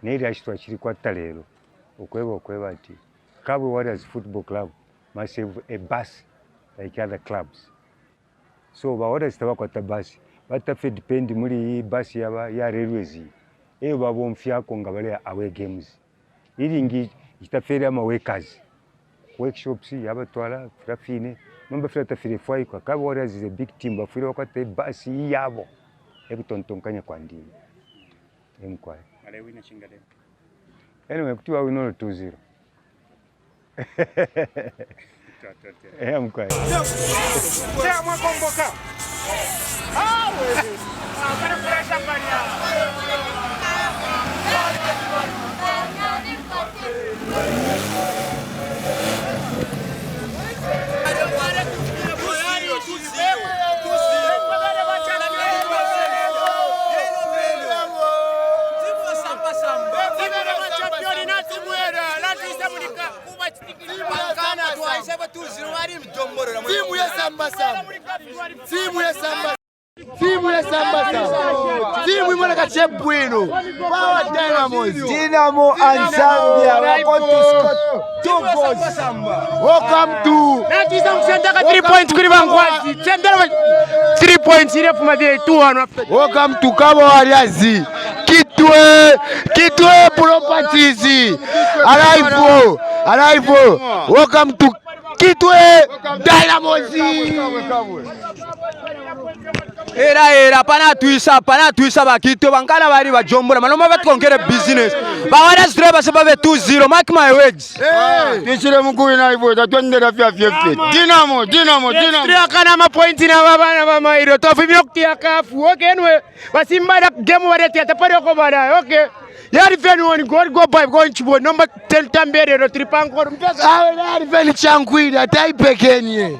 Speaker 12: neri ashitwa chiri kwa talero okweba ati Kabwe Warriors Football Club must have a bus like other clubs. So Warriors tabakwa tabasi. Batafe depend muri bus ya railways. Babo mfyako ngabale away games. Iringi itafere ama workers. Workshops yabatwala frafine. Nomba frata fire foi kwa Kabwe Warriors is a big team bafire bakwate bus yabo. Ekutontonkanya kwa ndini. Emkwa.
Speaker 1: Ale wina chingale.
Speaker 12: Anyway, kutiwa wino 2-0. Mkwai.
Speaker 2: Sema mwakomboka. Wewe. Kana kurasha bania.
Speaker 5: Timu ya samba. Timu imona kachebwino. Power Dynamos. Dynamo and Zambia. We are going to score 2 goals. Welcome to.
Speaker 2: 3 points kuri bangwazi. 3 points ile fuma vile 2-1.
Speaker 5: Welcome to Kabwe Warriors. Kitwe properties. Alive. Welcome to Kitwe Dynamos.
Speaker 6: Era pana tuisa bakitwe bangana bari bajombora manoma batkongere business Warriors driver sababe 2-0 mark my words
Speaker 5: tishire mukuru na hivyo tatwendera fya Dynamo
Speaker 2: Tria kana ma point na baba na mairo to fibiro kutia kafu okay anyway basimba da game wareti atapari ko bana okay yari feni woni go by going chibo number 10 tambere ro tripanko mpesa
Speaker 5: yari feni chankwida taipekenie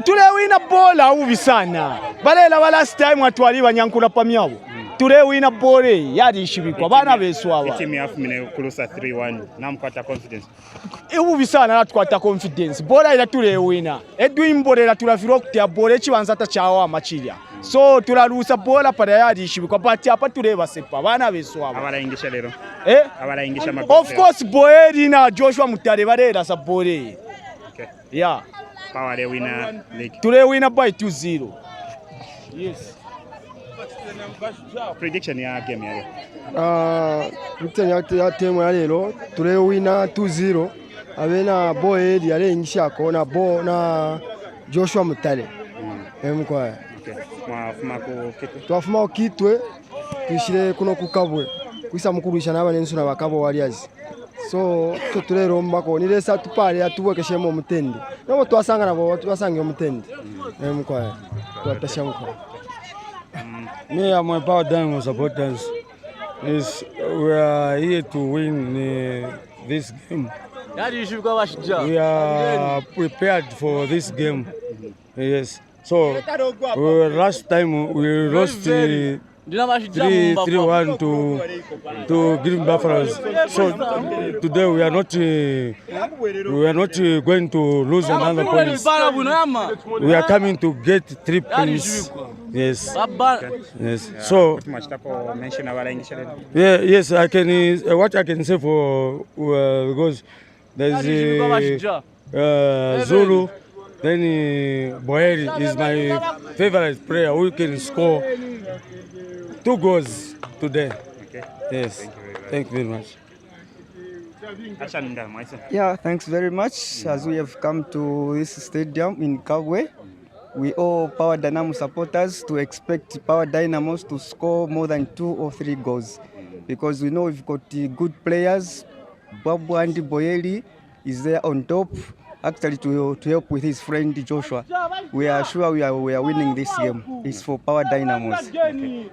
Speaker 6: tule wina bola uvi sana balela last time watu wali banyankula pamyabo ture wina bore yarishibikwa bana beswaba
Speaker 1: team yafu mine kulusa 3-1 namkwata confidence
Speaker 6: ibu bisana natwata confidence bora ila ture wina edwin bore la turafiro kutia bore chibanza ta chawa machilya so turarusa bora para yarishibikwa pati apa tureba sepa bana beswaba
Speaker 1: abaraingisha lero abaraingisha
Speaker 6: of course Boeri na Joshua Mutare barera sa bore
Speaker 1: okay
Speaker 6: yeah
Speaker 1: power the winner league
Speaker 6: ture wina by 2-0 yes
Speaker 1: prediction ya game ya leo
Speaker 2: prediction ya team ya leo ture wina 2-0 abena Boeri arengisha ko na Joshua Mutare emkwa
Speaker 1: okay mwafuma ko kitwe
Speaker 2: twafuma kitwe twishire kuno ku Kabwe kwisa mukurisha nabane nsuna bakabo Warriors so turero mbako niresa tupale atubokeshemo mutende nabo twasanga nabo twasange mutende emkwa twatashamko.
Speaker 13: Me and my Power Dynamos supporters we are here to win this game. We are prepared for this game. Yes. So last time we lost 3-1 to Green Buffaloes. So today we are not going to lose another point. We are coming to get 3 points. Yes. Yes. So yes, I can. What I can say for because there's Zulu. Then Boeri is my favorite player who can score 2 goals today.
Speaker 1: Okay.
Speaker 13: Yes. Thank you very much.
Speaker 14: Yeah, thanks very much. As we have come to this stadium in Kabwe, we all Power Dynamo supporters to expect Power Dynamos to score more than 2 or 3 goals, because we know we've got good players. Babu and Boeri is there on top, actually to help with his friend Joshua. We are sure we are winning this game. It's for Power Dynamos.
Speaker 1: Okay.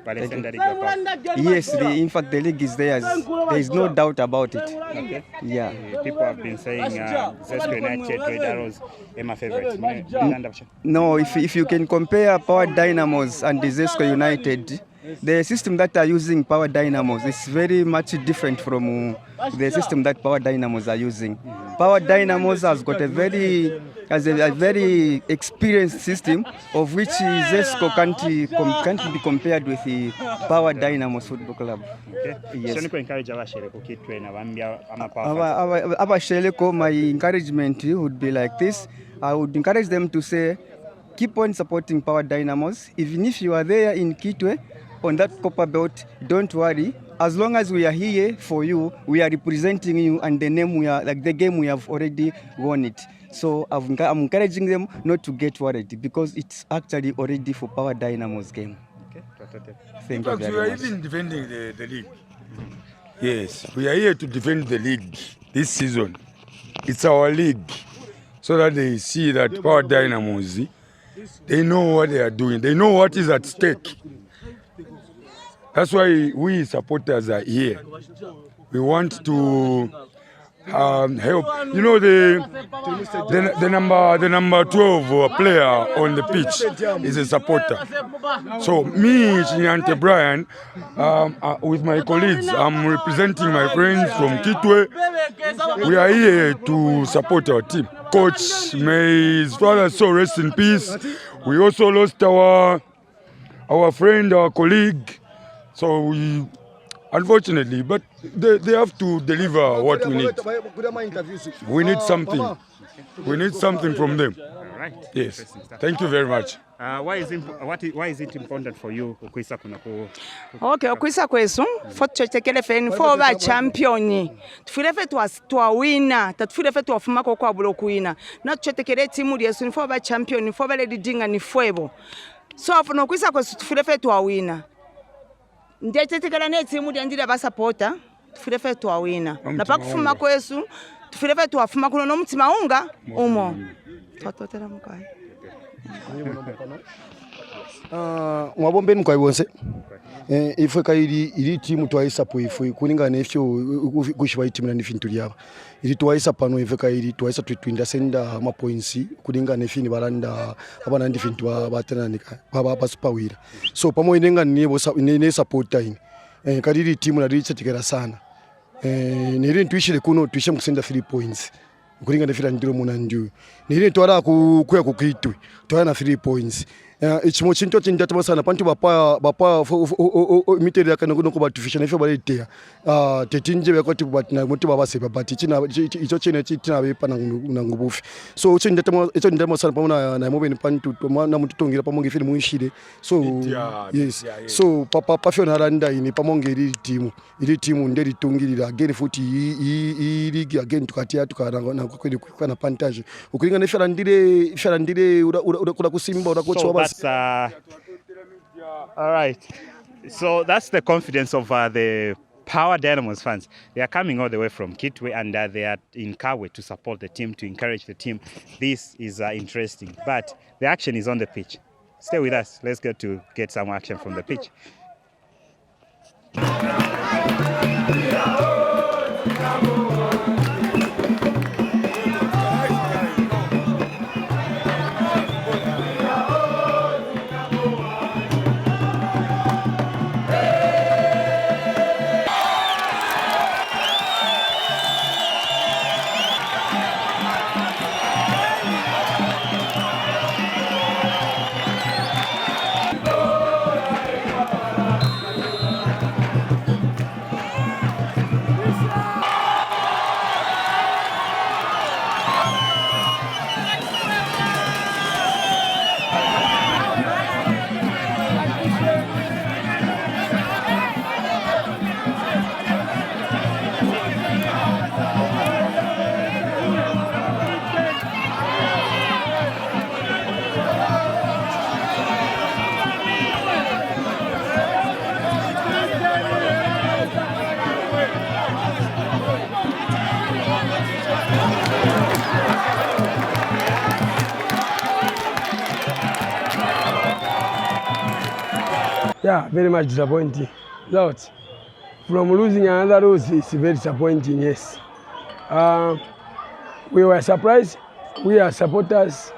Speaker 14: Yes, in fact the league is theirs. There is no doubt about it.
Speaker 1: Okay.
Speaker 14: Yeah.
Speaker 1: People have been saying Zesco United, Red Arrows are my favorites.
Speaker 14: No, if you can compare Power Dynamos and the Zesco United, the system that are using Power Dynamos is very much different from the system that Power Dynamos are using. Power Dynamos has got a very experienced system, of which Zesco can't be compared with the Power Dynamos Football Club.
Speaker 1: Okay.
Speaker 14: Yes. My encouragement would be like this. I would encourage them to say, keep on supporting Power Dynamos. Even if you are there in Kitwe, on that copper belt, don't worry. As long as we are here for you, we are representing you, and the name we are, like the game, we have already won it. So I'm encouraging them not to get worried, because it's actually already for Power Dynamos game.
Speaker 1: Okay.
Speaker 14: Thank you very much.
Speaker 15: We are even defending the league. Yes, we are here to defend the league this season. It's our league, so that they see that Power Dynamos, they know what they are doing. They know what is at stake. That's why we supporters are here. We want to help. You know, the number 12 player on the pitch is a supporter. So me, Chinyante Brian, with my colleagues, I'm representing my friends from Kitwe. We are here to support our team. Coach, may his father so rest in peace. We also lost our friend, our colleague. So we, unfortunately, but they have to deliver what we need. We need something. We need something from them.
Speaker 1: All right.
Speaker 15: Yes. Thank you very much.
Speaker 1: Why is it important for you kuisa kuna ku?
Speaker 16: Okay, kuisa kwesu foto chekele fen for ba champion. Tufirefe twa winner, tatufirefe twa fuma ko kwa bulo kuina. Na tuchetekele timu yesu for ba champion, for ba leadinga ni fuebo. So afuno kuisa kwesu tufirefe twa winner. Ndiye tetekele ne timu ndire ba supporter, tufirefe twa winner. Na pa kufuma kwesu tufirefe twa fuma kuno no mtima unga umo. Tatotera mukai.
Speaker 6: Mwabombeni kwa ibonse. Ife iri timu twaisa ife kulingana efyo kushwa timu na nifintu lyaba. Iri twaisa pano ife twaisa twinda senda ma points kulingana efini baranda abana ndifintu batenanika baba superwira. So pamo inenga ne support time. Kadiri timu na richa tikera sana. Niri tuishire kuno tuishe mkusenda 3 points. Kulingana efira ndiro munanju. Niri twara kuya kukitwe. Twara na 3 points. Ichimo chinto chindatama sana pantu bapa miteri yakana kuno kubatufisha nefyo baletea tetinje bekoti batina muti babase babati china icho chene chitina bepa na ngubufi so icho ndatama sana pamona na mobe ni pantu na mutu tongira pamonge fili muishire so yes so papa fyo naranda ini pamonge iri timu nderi tungirira again futi i league again tukatia tukana na kweli kuna pantage ukulinga nefyo ndire ura kusimba ura kocho.
Speaker 1: All right. So that's the confidence of the Power Dynamos fans. They are coming all the way from Kitwe and they are in Kabwe to support the team, to encourage the team. This is interesting, but the action is on the pitch. Stay with us. Let's get some action from the pitch.
Speaker 13: Yeah, very much disappointing. Lots. From losing another lose, it's very disappointing, yes. We were surprised. We are supporters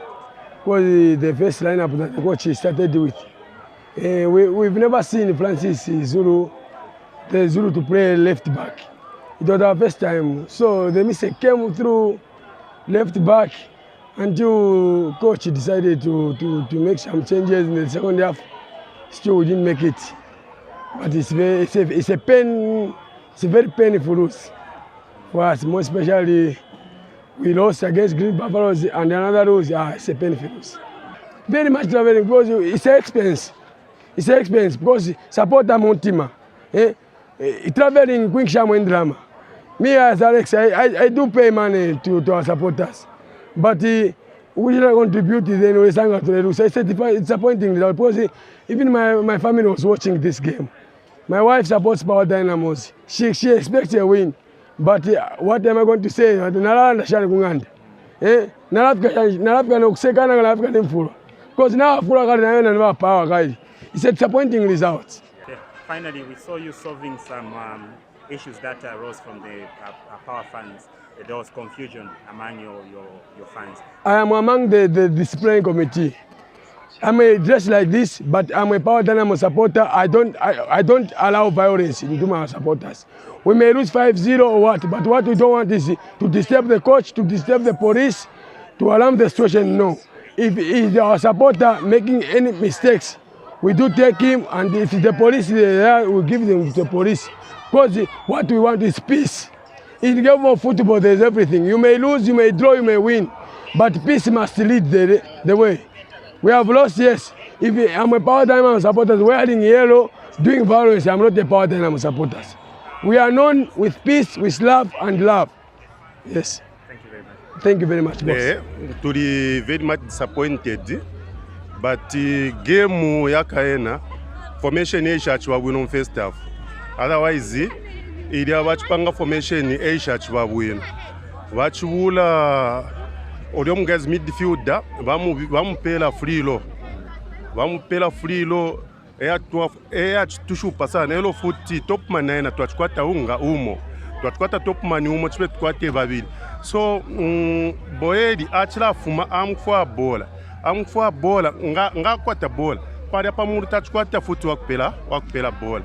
Speaker 13: because the first lineup that the coach started with. We've never seen Francis Zulu to play left back. It was our first time. So the mistake came through left back until coach decided to make some changes in the second half. Still we didn't make it, but it's a very painful loss for us, more especially we lost against Green Buffaloes and another loss. It's a painful loss. Very much traveling because it's an expense. It's an expense because support a team. Traveling quick sham and drama. Me as Alex, I do pay money to our supporters, but we should contribute to the it's disappointing because even my family was watching this game. My wife supports Power Dynamos. She expects a win. But what am I going to say? Because now Power guys. It's a disappointing result.
Speaker 1: Finally, we saw you solving some issues that arose from the Power fans. There was confusion among your fans.
Speaker 13: I am among the discipline committee. I'm dressed like this, but I'm a Power Dynamo supporter. I don't allow violence into my supporters. We may lose 5-0 or what, but what we don't want is to disturb the coach, to disturb the police, to alarm the situation. No. If our supporter making any mistakes, we do take him, and if the police is there, we give them to the police. Because what we want is peace. In the game of football, there's everything. You may lose, you may draw, you may win, but peace must lead the way. We have lost, yes. If I'm a Power Dynamo supporter wearing yellow, doing violence, I'm not a Power Dynamo supporter. We are known with peace, with love and love. Yes.
Speaker 1: Thank you very much.
Speaker 13: Thank you very much, boss.
Speaker 17: To be very much disappointed, but game yakaena formation ishachwa win first half. Otherwise, ili abachipanga formation ishachwa win. Wachula Odium guys midfielder, vamos pela free low. vamupela fulilo eya tushupa sana elo futi topman naena twachikwata unga umo twachikwata topman umo chipe tukwate babili so boyeli achila fuma amkufua bola nga kwata bola pari apa muru tachikwata futi wakupela bola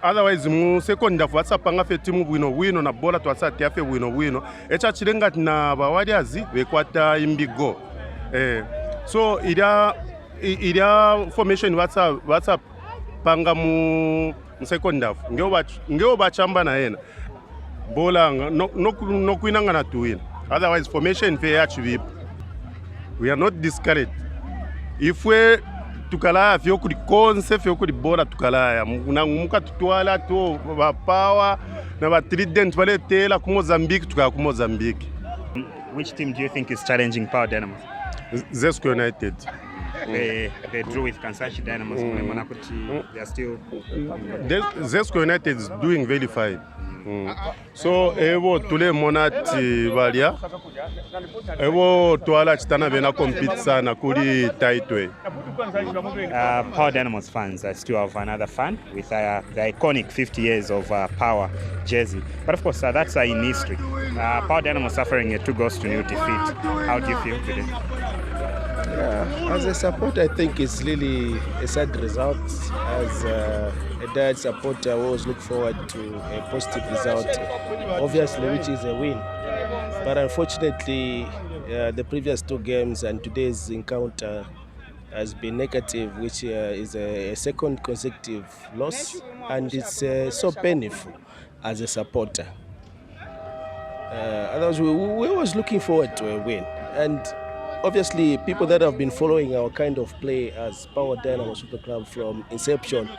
Speaker 17: otherwise mu second half watsapanga fe timu wino na bola twatsati afe wino echa chilenga na bawaliazi bekwata imbigo so ilia formation WhatsApp panga mu second half ngeo bachamba na yena bola no kuinanga na tuwina otherwise formation fe yachivipa we are not discouraged if we tukalaya fyo kuli konse fyo kuli bola tukalaya muka tutwala to ba power na ba trident bale tela ku Mozambique tukaya ku Mozambique.
Speaker 1: Which team do you think is challenging Power Dynamos?
Speaker 17: Zesco United.
Speaker 1: They drew with Kansashi Dynamos. They are still.
Speaker 17: Zesco United is doing very fine. So evo tule monati valia evo tuala chitana vena compete sana kuli title.
Speaker 1: Power Dynamos fans still have another fan with the iconic 50 years of Power jersey. But of course that's in history. Power Dynamos suffering a 2-0 defeat. How do you feel today?
Speaker 18: As a supporter, I think it's really a sad result. As a Dynamo supporter, I always look forward to a positive result, obviously, which is a win. But unfortunately, the previous 2 games and today's encounter has been negative, which is a second consecutive loss, and it's so painful as a supporter. Otherwise, we was looking forward to a win. And obviously, people that have been following our kind of play as Power Dynamos Super Club from inception,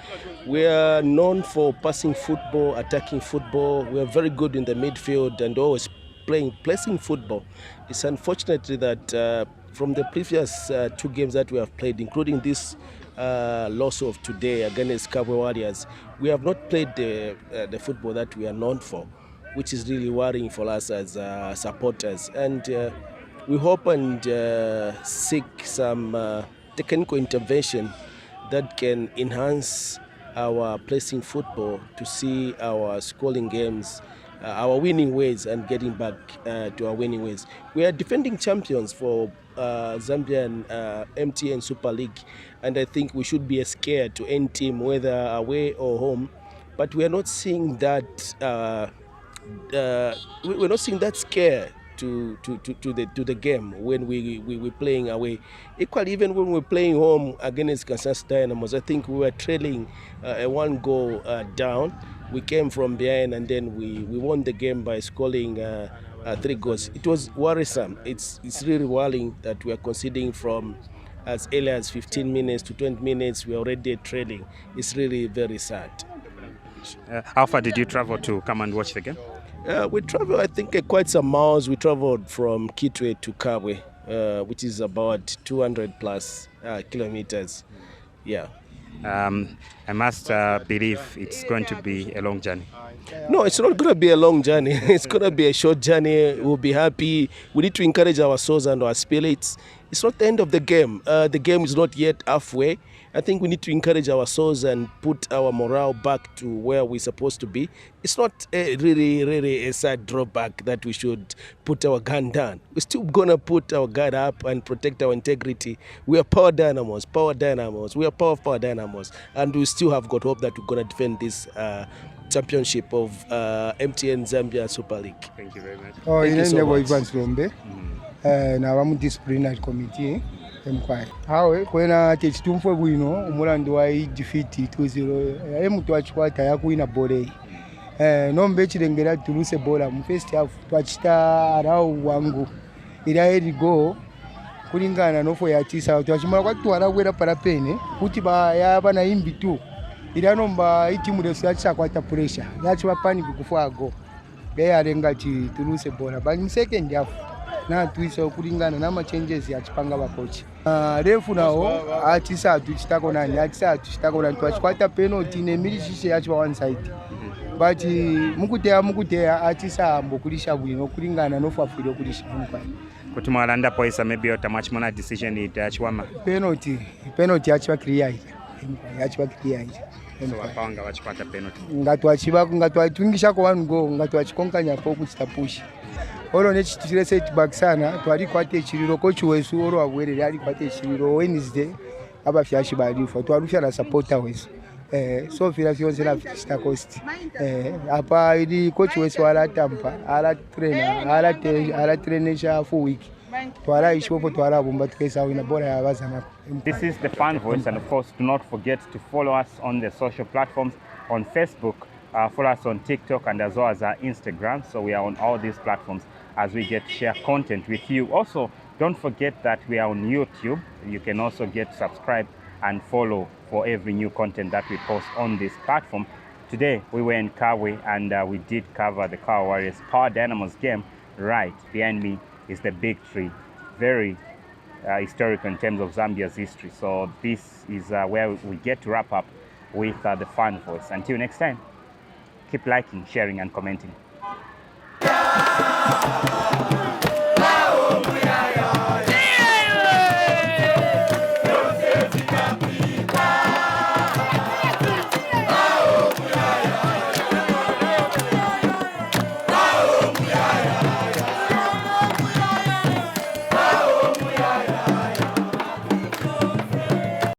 Speaker 18: we are known for passing football, attacking football. We are very good in the midfield and always placing football. It's unfortunately that from the previous 2 games that we have played, including this loss of today against Kabwe Warriors, we have not played the football that we are known for, which is really worrying for us as supporters. And we hope and seek some technical intervention that can enhance our placing football to see our scoring games, our winning ways, and getting back to our winning ways. We are defending champions for Zambian MTN Super League, and I think we should be scared to any team, whether away or home. But we are not seeing that. We're not seeing that scare to the game when we're playing away. Equally, even when we're playing home against Kansas Dynamos, I think we were trailing a 1 goal down. We came from behind and then we won the game by scoring 3 goals. It was worrisome. It's really worrying that we are conceding from as early as 15 minutes to 20 minutes. We are already trailing. It's really very sad.
Speaker 1: How far did you travel to come and watch the game?
Speaker 18: We traveled, I think, quite some miles. We traveled from Kitwe to Kabwe, which is about 200 plus kilometers. Yeah.
Speaker 1: I must believe it's going to be a long journey.
Speaker 18: No, it's not going to be a long journey. It's going to be a short journey. We'll be happy. We need to encourage our souls and our spirits. It's not the end of the game. The game is not yet halfway. I think we need to encourage our souls and put our morale back to where we're supposed to be. It's not really a sad drawback that we should put our gun down. We're still going to put our guard up and protect our integrity. We are Power Dynamos. We are Power Dynamos. And we still have got hope that we're going to defend this championship of MTN Zambia Super League.
Speaker 1: Thank you very much.
Speaker 18: Thank you so much.
Speaker 19: Na vamu disciplinary committee emkwai hawe kwena techitumfwe bwino umulandu wa defeat 2-0 emutu achikwata yakuina bole nombe chilengera tuluse bola mu first half twachita rau wangu ila eri go kulingana nofo ya tisa twachimala kwatwala kwera parapene kuti ba yabana imbi tu ila nomba itimu lesu yacha kwata pressure yachi bapanic kufa go beya lenga chi tuluse bola bali mu second half na tuisa kulingana na changes ya chipanga bakochi refu nao atisa tuchitako nani atisa tuchitako nani twachikwata penalty ne milishishe yachi wa one side but mukutea atisa ambo kulisha bwino kulingana no fafiro kulisha mukwa
Speaker 1: kuti mwalanda poisa maybe otamachimona decision ita chiwama
Speaker 19: penalty achiva clear
Speaker 1: so vapanga vachikwata penalty
Speaker 19: ngatwatungisha ko 1 goal ngatwachikonkanya po kuchita push olo nechitire setback sana twalikwate chiriro coach wesu olo abwerere alikwate chiriro Wednesday abafyashi balifa twalufya na supporter wesu so fila fyonse na fista cost apa ili coach wesu ala tampa ala trainer ala trainisha full week twala ishopo twala bomba tukesa wina bora ya bazana.
Speaker 1: This is the Fan Voice, and of course do not forget to follow us on the social platforms. On Facebook, follow us on TikTok and as well as our Instagram, so we are on all these platforms as we get to share content with you. Also, don't forget that we are on YouTube. You can also get subscribed and follow for every new content that we post on this platform. Today we were in Kabwe and we did cover the Kabwe Warriors Power Dynamos game. Right behind me is the big tree, very historical in terms of Zambia's history. So this is where we get to wrap up with the Fan Voice. Until next time, keep liking, sharing and commenting.